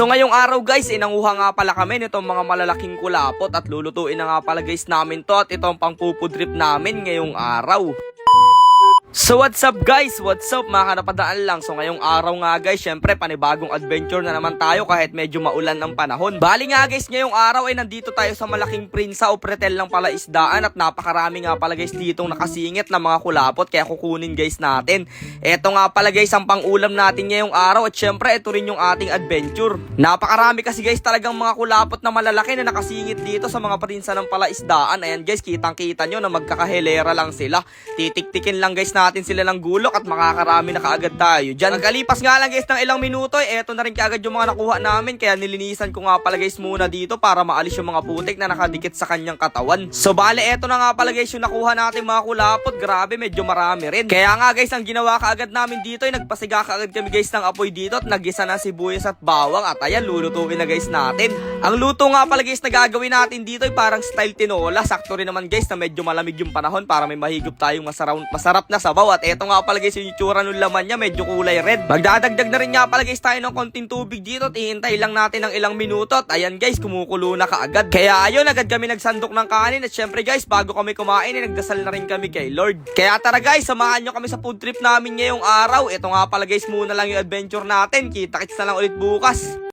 So ngayong araw guys, nanguha nga pala kami nitong mga malalaking kulapot at lulutuin na nga pala guys namin to at ito ang pangpupudrip namin ngayong araw. So what's up guys? What's up mga kanapadaan lang? So ngayong araw nga guys, syempre panibagong adventure na naman tayo kahit medyo maulan ng panahon. Bali nga guys, ngayong araw ay nandito tayo sa malaking prinsa o pretel lang pala isdaan at napakarami nga pala guys ditong nakasingit na mga kulapot kaya kukunin guys natin. Eto nga pala guys ang pang-ulam natin ngayong araw at syempre ito rin yung ating adventure. Napakarami kasi guys talagang mga kulapot na malalaki na nakasingit dito sa mga prinsa ng pala isdaan. Ayan guys, kitang-kita nyo na magkakahilera lang sila. Titiktikin lang guys natin sila ng gulok at makakarami na kaagad tayo dyan. Nagkalipas nga lang guys ng ilang minuto, eto na rin kaagad yung mga nakuha namin kaya nilinisan ko nga pala guys muna dito para maalis yung mga putik na nakadikit sa kanyang katawan. So bale eto na nga pala guys yung nakuha natin mga kulapot. Grabe, medyo marami rin. Kaya nga guys ang ginawa kaagad namin dito ay nagpasiga kaagad kami guys ng apoy dito at nagisa na sibuyas at bawang at ayan lulutuin na guys natin. Ang luto nga pala guys na gagawin natin dito ay parang style tinola. Sakto rin naman guys na medyo malamig yung panahon para may mahigop tayong masarap na sabaw. At eto nga pala guys yung itsura ng laman niya, medyo kulay red. Magdadagdag na rin nga pala guys tayo ng konting tubig dito at ihintay lang natin ng ilang minuto at ayan guys kumukulo na kaagad. Kaya ayun agad kami nagsandok ng kanin at syempre guys bago kami kumain ay nagdasal na rin kami kay Lord. Kaya tara guys, samahan nyo kami sa food trip namin ngayong araw. Ito nga pala guys muna lang yung adventure natin. Kita-kits na lang ulit bukas.